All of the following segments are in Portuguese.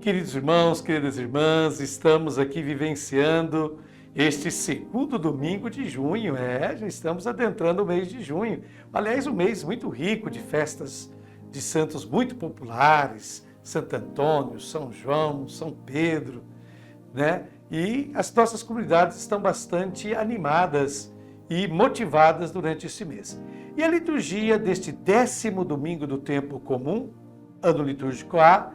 queridos irmãos, queridas irmãs, estamos aqui vivenciando este segundo domingo de junho. Já estamos adentrando o mês de junho. Aliás, um mês muito rico de festas de santos muito populares, Santo Antônio, São João, São Pedro, né? E as nossas comunidades estão bastante animadas e motivadas durante esse mês. E a liturgia deste 10º domingo do tempo comum, ano litúrgico A,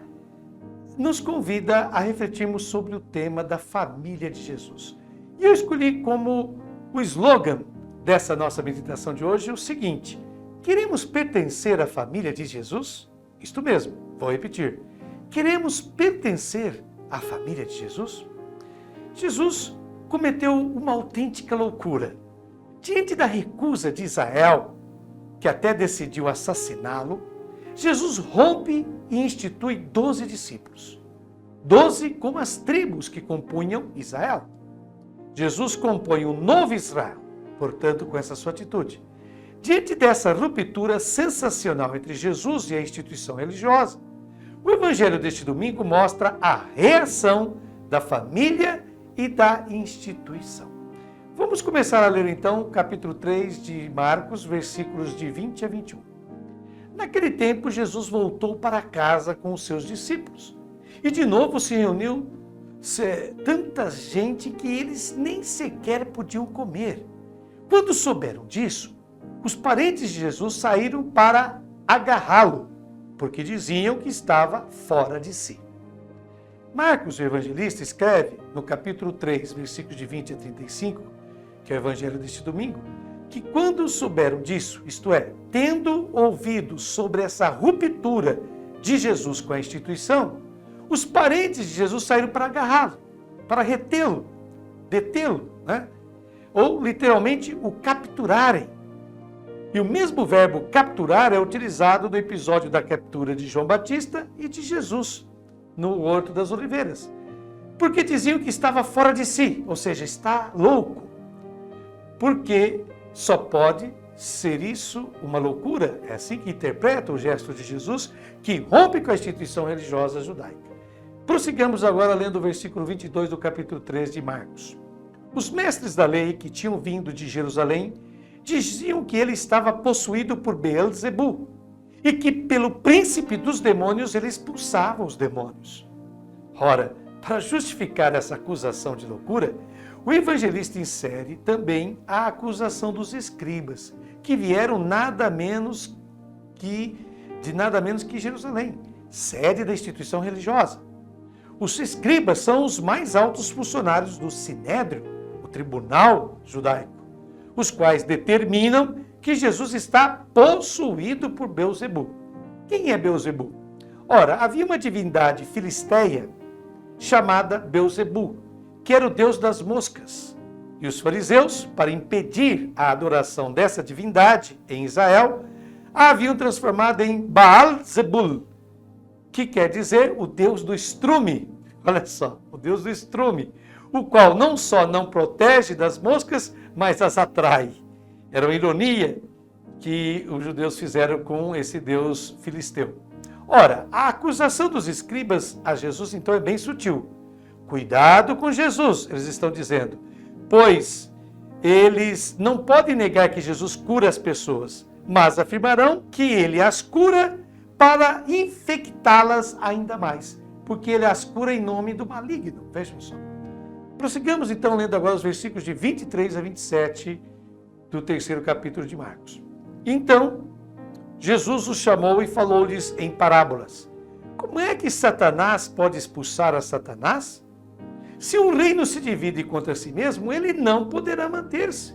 nos convida a refletirmos sobre o tema da família de Jesus. E eu escolhi como o slogan dessa nossa meditação de hoje o seguinte: queremos pertencer à família de Jesus? Isto mesmo, vou repetir. Queremos pertencer à família de Jesus? Jesus cometeu uma autêntica loucura. Diante da recusa de Israel, que até decidiu assassiná-lo, Jesus rompe e institui 12 discípulos. 12 como as tribos que compunham Israel. Jesus compõe um novo Israel, portanto, com essa sua atitude. Diante dessa ruptura sensacional entre Jesus e a instituição religiosa, o evangelho deste domingo mostra a reação da família e da instituição. Vamos começar a ler então o capítulo 3 de Marcos, versículos de 20 a 21. Naquele tempo, Jesus voltou para casa com os seus discípulos. E de novo se reuniu tanta gente que eles nem sequer podiam comer. Quando souberam disso, os parentes de Jesus saíram para agarrá-lo, porque diziam que estava fora de si. Marcos, o evangelista, escreve no capítulo 3, versículos de 20 a 35, que é o evangelho deste domingo, que quando souberam disso, isto é, tendo ouvido sobre essa ruptura de Jesus com a instituição, os parentes de Jesus saíram para agarrá-lo, para retê-lo, detê-lo, né? Ou literalmente o capturarem. E o mesmo verbo capturar é utilizado no episódio da captura de João Batista e de Jesus no Horto das Oliveiras, porque diziam que estava fora de si, ou seja, está louco, porque só pode ser isso uma loucura. É assim que interpreta o gesto de Jesus, que rompe com a instituição religiosa judaica. Prossigamos agora lendo o versículo 22 do capítulo 3 de Marcos. Os mestres da lei que tinham vindo de Jerusalém diziam que ele estava possuído por Beelzebu e que pelo príncipe dos demônios ele expulsava os demônios. Ora, para justificar essa acusação de loucura, o evangelista insere também a acusação dos escribas, que vieram nada menos que Jerusalém, sede da instituição religiosa. Os escribas são os mais altos funcionários do Sinédrio, o tribunal judaico, os quais determinam que Jesus está possuído por Beelzebu. Quem é Beelzebu? Ora, havia uma divindade filisteia chamada Beelzebu, que era o deus das moscas. E os fariseus, para impedir a adoração dessa divindade em Israel, a haviam transformado em Baal-zebul, que quer dizer o deus do estrume. Olha só, o deus do estrume, o qual não só não protege das moscas, mas as atrai. Era uma ironia que os judeus fizeram com esse deus filisteu. Ora, a acusação dos escribas a Jesus então é bem sutil. Cuidado com Jesus, eles estão dizendo, pois eles não podem negar que Jesus cura as pessoas, mas afirmarão que ele as cura para infectá-las ainda mais, porque ele as cura em nome do maligno. Vejam só. Prossigamos então lendo agora os versículos de 23 a 27 do 3º capítulo de Marcos. Então, Jesus os chamou e falou-lhes em parábolas. Como é que Satanás pode expulsar a Satanás? Se um reino se divide contra si mesmo, ele não poderá manter-se.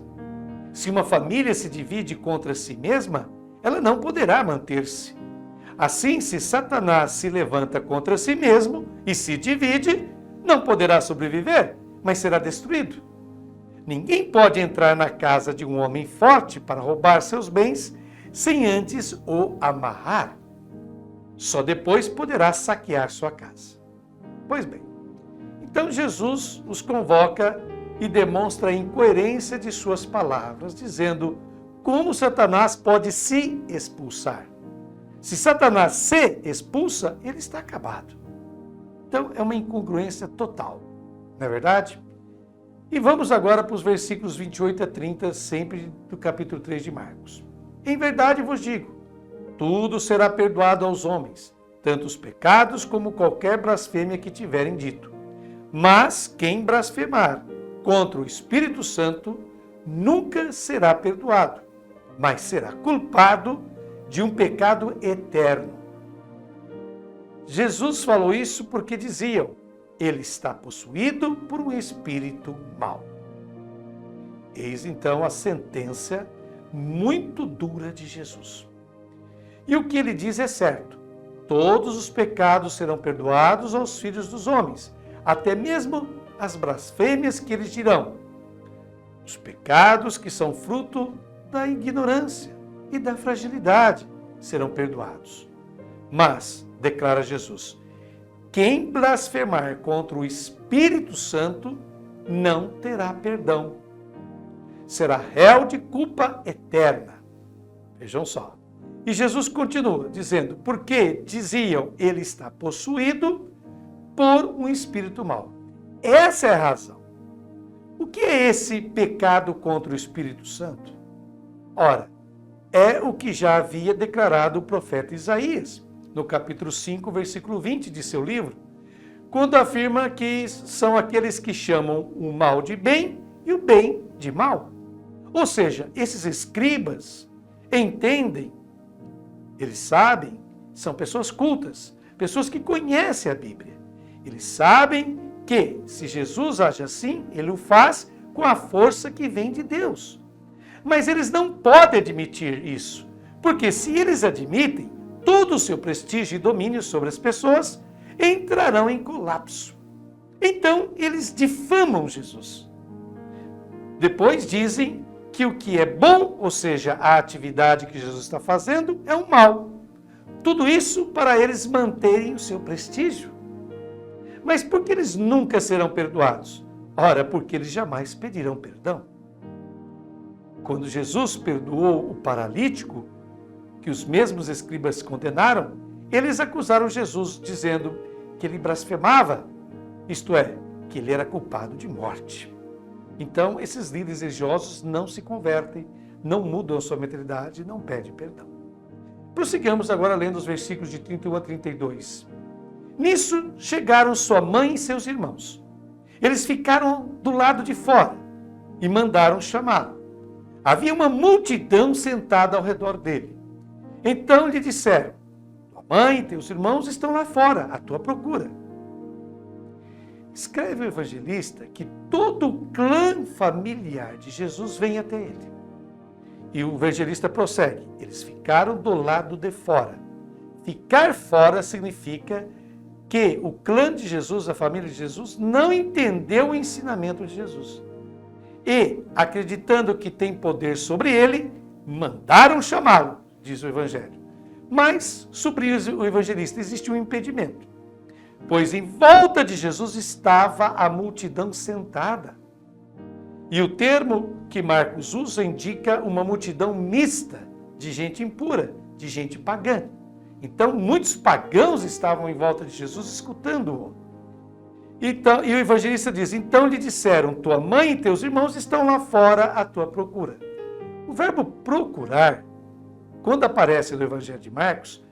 Se uma família se divide contra si mesma, ela não poderá manter-se. Assim, se Satanás se levanta contra si mesmo e se divide, não poderá sobreviver, mas será destruído. Ninguém pode entrar na casa de um homem forte para roubar seus bens sem antes o amarrar. Só depois poderá saquear sua casa. Pois bem, então Jesus os convoca e demonstra a incoerência de suas palavras, dizendo como Satanás pode se expulsar. Se Satanás se expulsa, ele está acabado. Então, é uma incongruência total, não é verdade? E vamos agora para os versículos 28 a 30, sempre do capítulo 3 de Marcos. Em verdade vos digo, tudo será perdoado aos homens, tanto os pecados como qualquer blasfêmia que tiverem dito. Mas quem blasfemar contra o Espírito Santo nunca será perdoado, mas será culpado de um pecado eterno. Jesus falou isso porque diziam, ele está possuído por um espírito mau. Eis então a sentença muito dura de Jesus. E o que ele diz é certo. Todos os pecados serão perdoados aos filhos dos homens, até mesmo as blasfêmias que eles dirão. Os pecados que são fruto da ignorância e da fragilidade serão perdoados. Mas, declara Jesus, quem blasfemar contra o Espírito Santo não terá perdão. Será réu de culpa eterna. Vejam só. E Jesus continua dizendo, porque diziam, ele está possuído por um espírito mau. Essa é a razão. O que é esse pecado contra o Espírito Santo? Ora, é o que já havia declarado o profeta Isaías, no capítulo 5, versículo 20 de seu livro, quando afirma que são aqueles que chamam o mal de bem e o bem de mal. Ou seja, esses escribas entendem, eles sabem, são pessoas cultas, pessoas que conhecem a Bíblia. Eles sabem que, se Jesus age assim, ele o faz com a força que vem de Deus. Mas eles não podem admitir isso, porque se eles admitem, todo o seu prestígio e domínio sobre as pessoas entrarão em colapso. Então, eles difamam Jesus. Depois dizem que o que é bom, ou seja, a atividade que Jesus está fazendo, é o mal. Tudo isso para eles manterem o seu prestígio. Mas por que eles nunca serão perdoados? Ora, porque eles jamais pedirão perdão. Quando Jesus perdoou o paralítico, que os mesmos escribas condenaram, eles acusaram Jesus, dizendo que ele blasfemava, isto é, que ele era culpado de morte. Então, esses líderes religiosos não se convertem, não mudam a sua mentalidade, não pedem perdão. Prossigamos agora lendo os versículos de 31 a 32. Nisso chegaram sua mãe e seus irmãos. Eles ficaram do lado de fora e mandaram chamá-lo. Havia uma multidão sentada ao redor dele. Então lhe disseram, tua mãe e teus irmãos estão lá fora, à tua procura. Escreve o evangelista que todo o clã familiar de Jesus vem até ele. E o evangelista prossegue, eles ficaram do lado de fora. Ficar fora significa que o clã de Jesus, a família de Jesus, não entendeu o ensinamento de Jesus. E, acreditando que tem poder sobre ele, mandaram chamá-lo, diz o Evangelho. Mas, sobre o evangelista, existe um impedimento. Pois em volta de Jesus estava a multidão sentada. E o termo que Marcos usa indica uma multidão mista de gente impura, de gente pagã. Então, muitos pagãos estavam em volta de Jesus escutando-o. Então, e o evangelista diz, então lhe disseram, tua mãe e teus irmãos estão lá fora à tua procura. O verbo procurar, quando aparece no Evangelho de Marcos,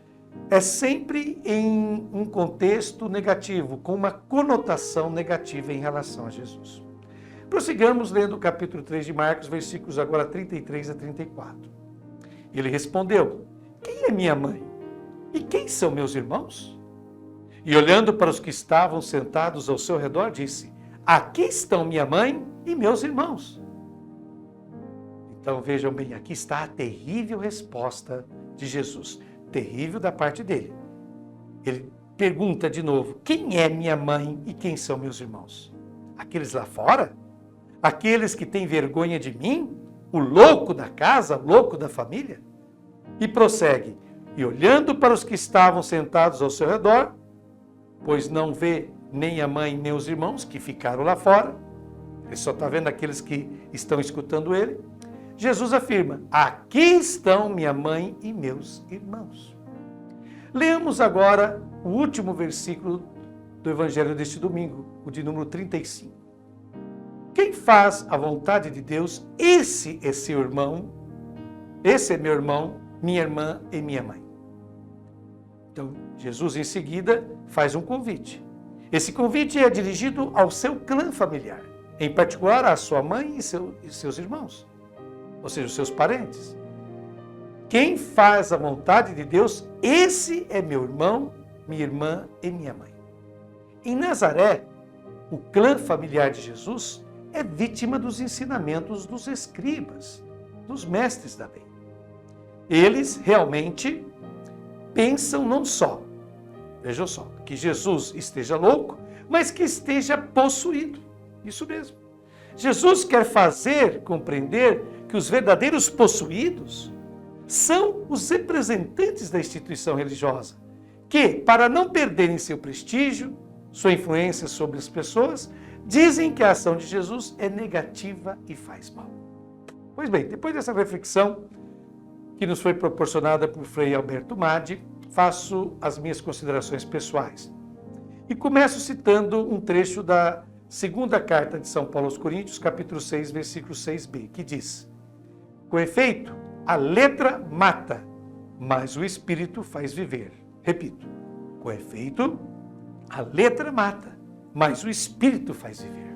é sempre em um contexto negativo, com uma conotação negativa em relação a Jesus. Prossigamos lendo o capítulo 3 de Marcos, versículos agora 33 a 34. Ele respondeu, quem é minha mãe? E quem são meus irmãos? E olhando para os que estavam sentados ao seu redor, disse, aqui estão minha mãe e meus irmãos. Então vejam bem, aqui está a terrível resposta de Jesus. Terrível da parte dele. Ele pergunta de novo, quem é minha mãe e quem são meus irmãos? Aqueles lá fora? Aqueles que têm vergonha de mim? O louco da casa, o louco da família? E prossegue, e olhando para os que estavam sentados ao seu redor, pois não vê nem a mãe nem os irmãos que ficaram lá fora, ele só está vendo aqueles que estão escutando ele, Jesus afirma, aqui estão minha mãe e meus irmãos. Leamos agora o último versículo do Evangelho deste domingo, o de número 35. Quem faz a vontade de Deus, esse é seu irmão, esse é meu irmão, minha irmã e minha mãe. Então, Jesus em seguida faz um convite. Esse convite é dirigido ao seu clã familiar, em particular à sua mãe e seus irmãos, ou seja, os seus parentes. Quem faz a vontade de Deus, esse é meu irmão, minha irmã e minha mãe. Em Nazaré, o clã familiar de Jesus é vítima dos ensinamentos dos escribas, dos mestres da lei. Eles realmente pensam não só, vejam só, que Jesus esteja louco, mas que esteja possuído. Isso mesmo. Jesus quer fazer compreender que os verdadeiros possuídos são os representantes da instituição religiosa, que, para não perderem seu prestígio, sua influência sobre as pessoas, dizem que a ação de Jesus é negativa e faz mal. Pois bem, depois dessa reflexão que nos foi proporcionada por Frei Alberto Madi, faço as minhas considerações pessoais. E começo citando um trecho da segunda carta de São Paulo aos Coríntios, capítulo 6, versículo 6b, que diz: com efeito, a letra mata, mas o Espírito faz viver. Repito, com efeito, a letra mata, mas o Espírito faz viver.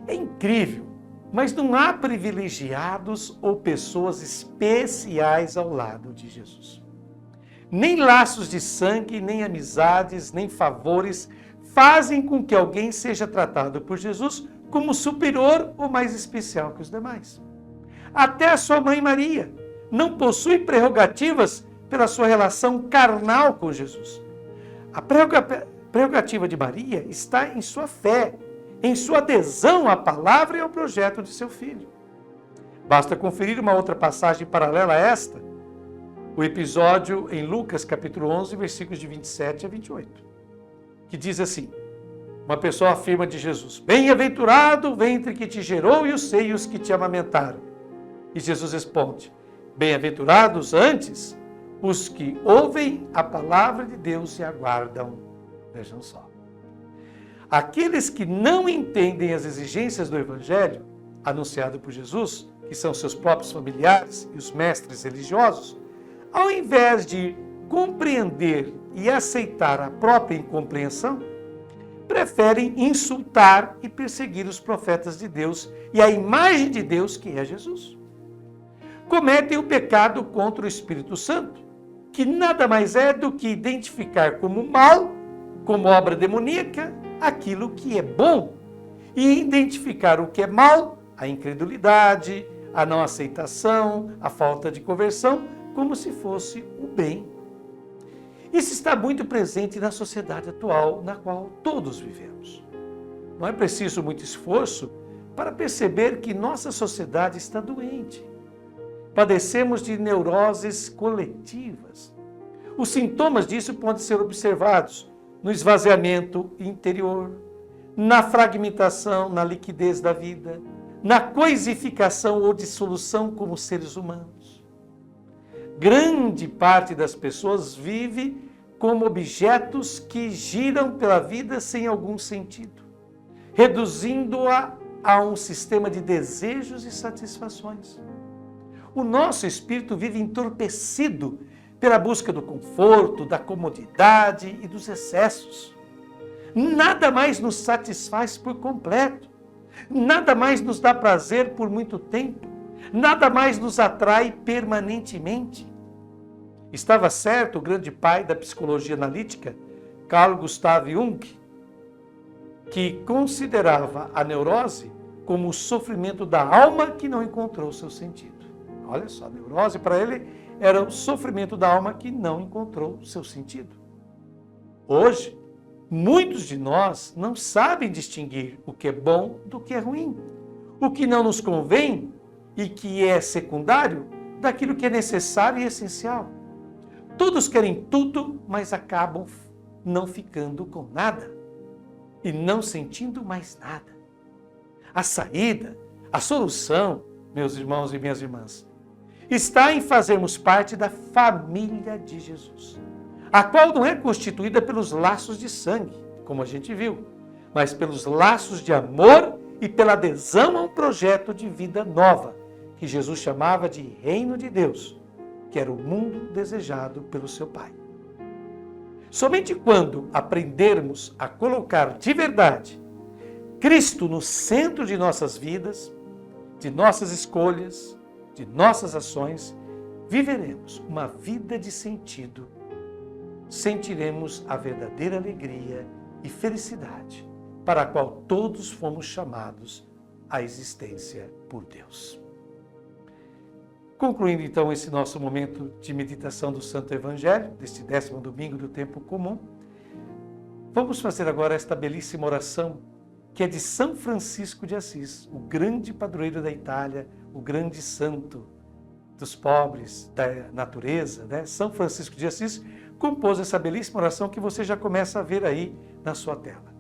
É incrível, mas não há privilegiados ou pessoas especiais ao lado de Jesus. Nem laços de sangue, nem amizades, nem favores fazem com que alguém seja tratado por Jesus como superior ou mais especial que os demais. Até a sua mãe Maria não possui prerrogativas pela sua relação carnal com Jesus. A prerrogativa de Maria está em sua fé, em sua adesão à palavra e ao projeto de seu filho. Basta conferir uma outra passagem paralela a esta, o episódio em Lucas, capítulo 11, versículos de 27 a 28, que diz assim: uma pessoa afirma de Jesus: bem-aventurado o ventre que te gerou e os seios que te amamentaram. E Jesus responde: bem-aventurados antes os que ouvem a palavra de Deus e aguardam. Vejam só. Aqueles que não entendem as exigências do Evangelho, anunciado por Jesus, que são seus próprios familiares e os mestres religiosos, ao invés de compreender e aceitar a própria incompreensão, preferem insultar e perseguir os profetas de Deus e a imagem de Deus que é Jesus. Cometem o pecado contra o Espírito Santo, que nada mais é do que identificar como mal, como obra demoníaca, aquilo que é bom, e identificar o que é mal, a incredulidade, a não aceitação, a falta de conversão, como se fosse o bem. Isso está muito presente na sociedade atual, na qual todos vivemos. Não é preciso muito esforço para perceber que nossa sociedade está doente. Padecemos de neuroses coletivas. Os sintomas disso podem ser observados no esvaziamento interior, na fragmentação, na liquidez da vida, na coisificação ou dissolução como seres humanos. Grande parte das pessoas vive como objetos que giram pela vida sem algum sentido, reduzindo-a a um sistema de desejos e satisfações. O nosso espírito vive entorpecido pela busca do conforto, da comodidade e dos excessos. Nada mais nos satisfaz por completo. Nada mais nos dá prazer por muito tempo. Nada mais nos atrai permanentemente. Estava certo o grande pai da psicologia analítica, Carl Gustav Jung, que considerava a neurose como o sofrimento da alma que não encontrou seu sentido. Olha só, a neurose para ele era o sofrimento da alma que não encontrou seu sentido. Hoje, muitos de nós não sabem distinguir o que é bom do que é ruim, o que não nos convém e que é secundário daquilo que é necessário e essencial. Todos querem tudo, mas acabam não ficando com nada e não sentindo mais nada. A saída, a solução, meus irmãos e minhas irmãs, está em fazermos parte da família de Jesus, a qual não é constituída pelos laços de sangue, como a gente viu, mas pelos laços de amor e pela adesão a um projeto de vida nova, que Jesus chamava de Reino de Deus, que era o mundo desejado pelo seu Pai. Somente quando aprendermos a colocar de verdade Cristo no centro de nossas vidas, de nossas escolhas, de nossas ações, viveremos uma vida de sentido, sentiremos a verdadeira alegria e felicidade para a qual todos fomos chamados à existência por Deus. Concluindo então esse nosso momento de meditação do Santo Evangelho, deste 10º domingo do tempo comum, vamos fazer agora esta belíssima oração que é de São Francisco de Assis, o grande padroeiro da Itália, o grande santo dos pobres, da natureza, né? São Francisco de Assis compôs essa belíssima oração que você já começa a ver aí na sua tela.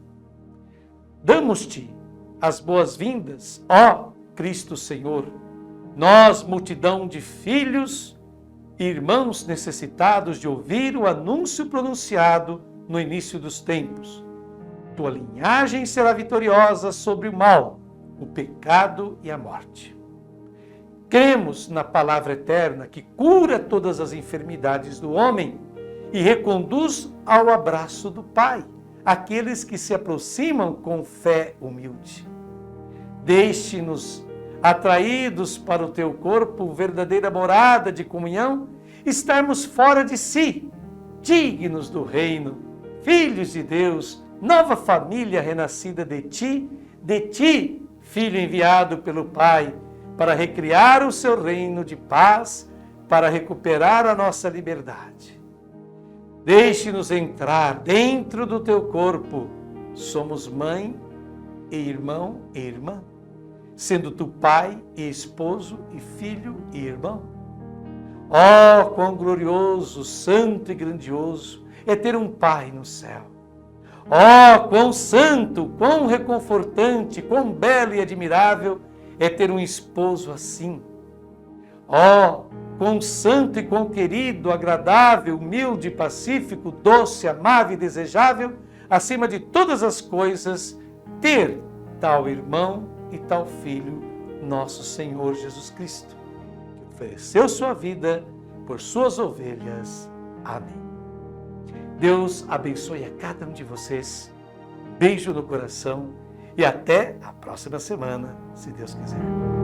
Damos-te as boas-vindas, ó Cristo Senhor, nós, multidão de filhos e irmãos necessitados de ouvir o anúncio pronunciado no início dos tempos. Tua linhagem será vitoriosa sobre o mal, o pecado e a morte. Cremos na palavra eterna que cura todas as enfermidades do homem e reconduz ao abraço do Pai aqueles que se aproximam com fé humilde. Deixe-nos, atraídos para o teu corpo, verdadeira morada de comunhão, estarmos fora de si, dignos do reino, filhos de Deus, nova família renascida de ti, Filho enviado pelo Pai, para recriar o seu reino de paz, para recuperar a nossa liberdade. Deixe-nos entrar dentro do teu corpo. Somos mãe e irmão e irmã, sendo tu pai e esposo e filho e irmão. Oh, quão glorioso, santo e grandioso é ter um pai no céu. Oh, quão santo, quão reconfortante, quão belo e admirável é ter um esposo assim. Oh, quão santo e quão querido, agradável, humilde, pacífico, doce, amável e desejável, acima de todas as coisas, ter tal irmão e tal filho, nosso Senhor Jesus Cristo, que ofereceu sua vida por suas ovelhas. Amém. Deus abençoe a cada um de vocês. Beijo no coração e até a próxima semana, se Deus quiser.